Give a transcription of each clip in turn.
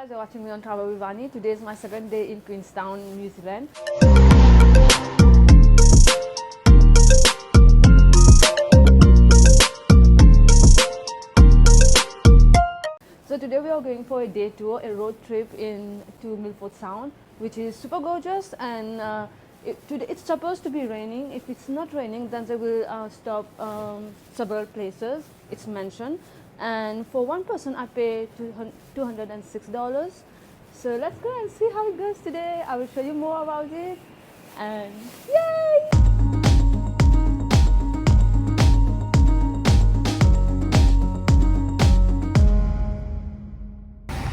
guys are watching me on Travel with Vani. Today is my second day in Queenstown, New Zealand. So today we are going for a day tour, a road trip to Milford Sound, which is super gorgeous, and today it's supposed to be raining. If it's not raining, then they will stop several places, it's mentioned. And for one person I pay $206. So let's go and see how it goes today. I will show you more about it, and yay!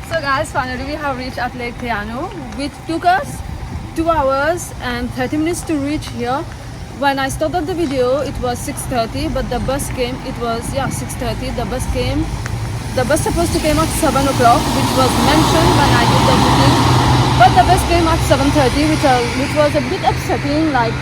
So guys, finally we have reached at Lake Te Anau, which took us 2 hours and 30 minutes to reach here. When I started the video, it was 6:30, but the bus came. It was 6:30. The bus came. The bus supposed to came at 7 o'clock, which was mentioned when I did the booking. But the bus came at 7:30, which was a bit upsetting. Like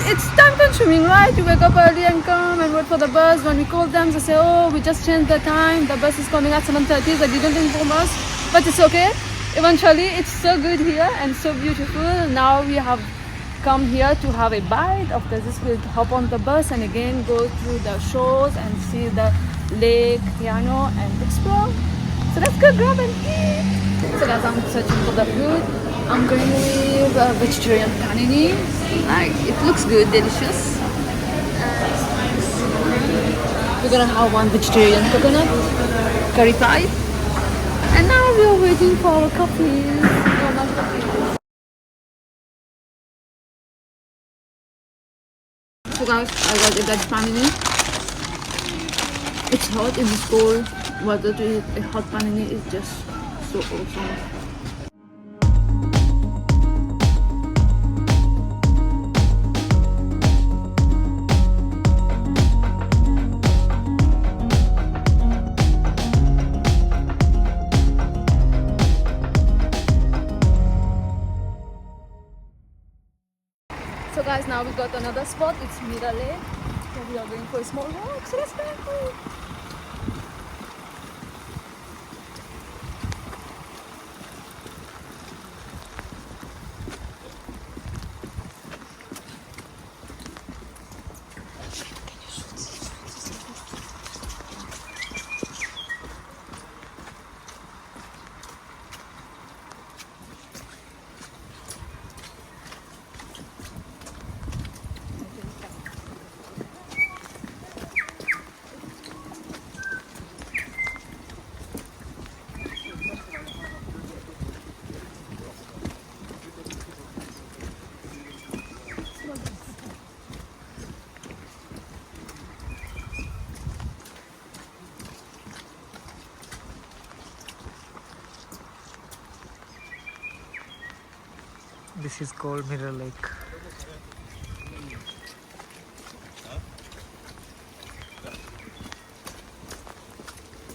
it's time consuming, right? You wake up early and come and wait for the bus. When we called them, they say, "Oh, we just changed the time. The bus is coming at 7:30." They didn't inform us, but it's okay. Eventually, it's so good here and so beautiful. Now we have come here to have a bite. After this, we'll hop on the bus and again go through the shores and see the Lake Te Anau and explore. So let's go grab and eat. So guys, I'm searching for the food. I'm going with vegetarian panini. Like, it looks good, delicious. We're gonna have one vegetarian coconut curry pie. And now we are waiting for our coffees. No, not coffee. So guys, I got a veg panini. It's hot in this cold weather. To eat a hot panini is just so awesome. So guys, now we got another spot. It's Mira Lake. So we are going for a small walk. So let's go. This is called Mirror Lake.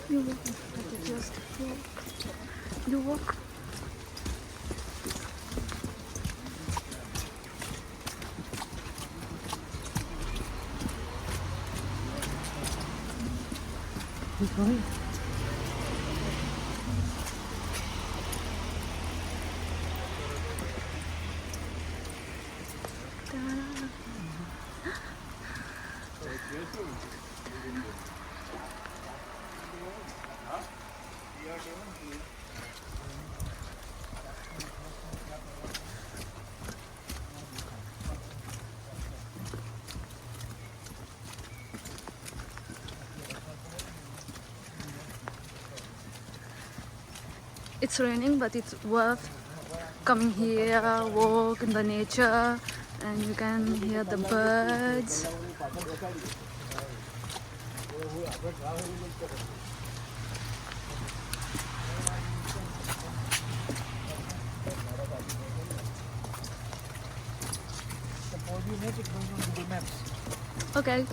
You walk. Just walk. You walk. Keep going. It's raining, but it's worth coming here, walk in the nature, and you can hear the birds. Okay.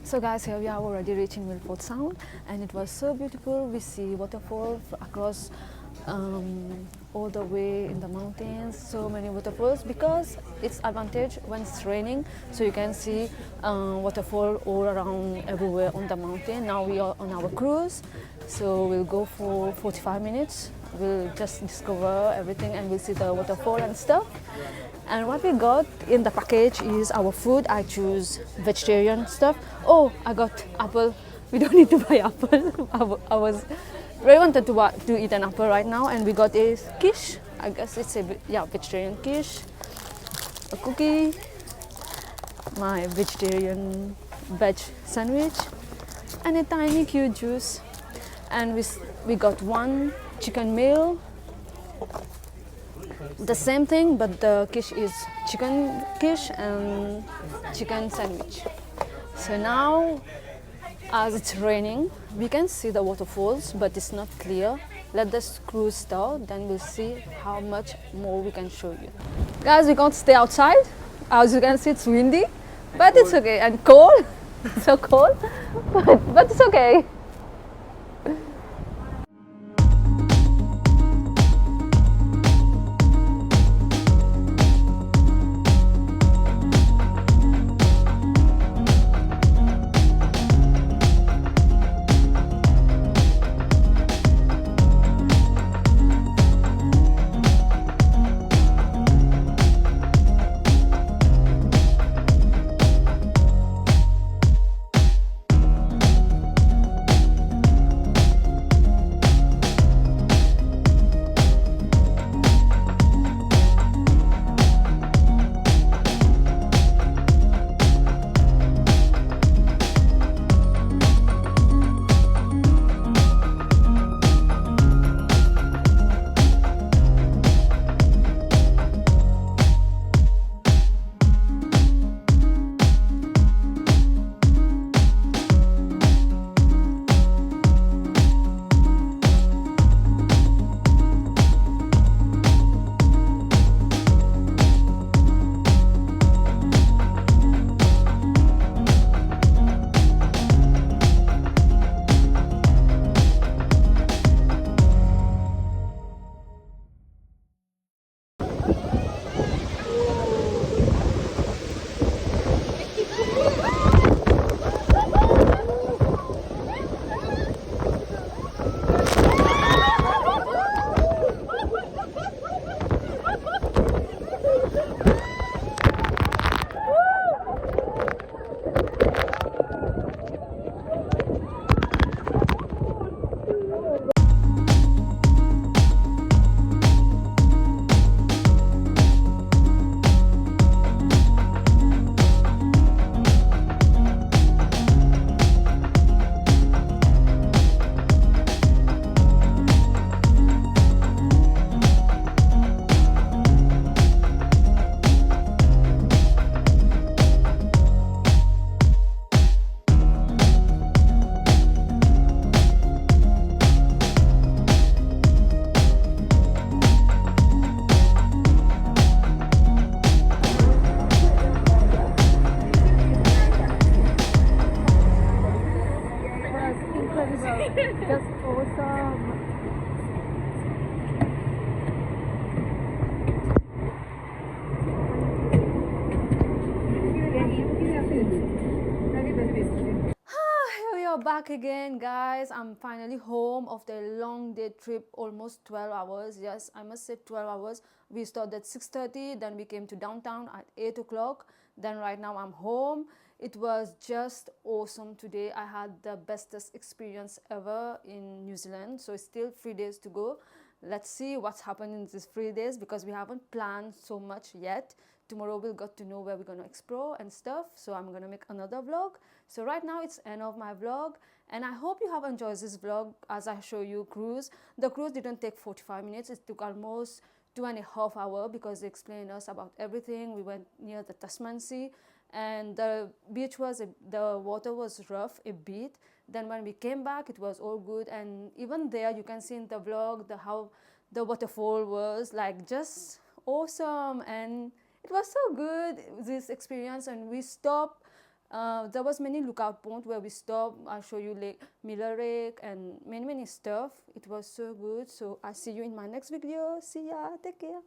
So guys, here we are already reaching Milford Sound, and it was so beautiful. We see waterfall across all the way in the mountains, so many waterfalls, because it's advantage when it's raining, so you can see waterfall all around everywhere on the mountain. Now we are on our cruise, so we'll go for 45 minutes. We'll just discover everything and we'll see the waterfall and stuff. And what we got in the package is our food. I choose vegetarian stuff. Oh, I got apple. We don't need to buy apple. I was really wanted to eat an apple right now, and we got a quiche. I guess it's a vegetarian quiche, a cookie, my vegetarian veg sandwich, and a tiny cute juice. And we got one chicken meal. The same thing, but the quiche is chicken quiche and chicken sandwich. So now, as it's raining, we can see the waterfalls, but it's not clear. Let the cruise start, then we'll see how much more we can show you. Guys, we can't stay outside. As you can see, it's windy, but it's okay, and cold. So cold, but it's okay. Just awesome. Here we are back again, guys. I'm finally home after a long day trip, almost 12 hours. Yes, I must say 12 hours. We started at 6:30, then we came to downtown at 8 o'clock. Then right now I'm home. It was just awesome today. I had the bestest experience ever in New Zealand. So it's still 3 days to go. Let's see what's happened in these 3 days, because we haven't planned so much yet. Tomorrow we'll get to know where we're going to explore and stuff, so I'm going to make another vlog. So right now it's end of my vlog, and I hope you have enjoyed this vlog as I show you cruise. The cruise didn't take 45 minutes, it took almost 2.5 hours, because they explained us about everything. We went near the Tasman Sea, and the beach was the water was rough a bit. Then when we came back, it was all good, and even there you can see in the vlog how the waterfall was like just awesome, and it was so good, this experience. And we stopped There was many lookout point where we stopped. I'll show you Lake Lake and many stuff. It was so good. So I'll see you in my next video. See ya. Take care.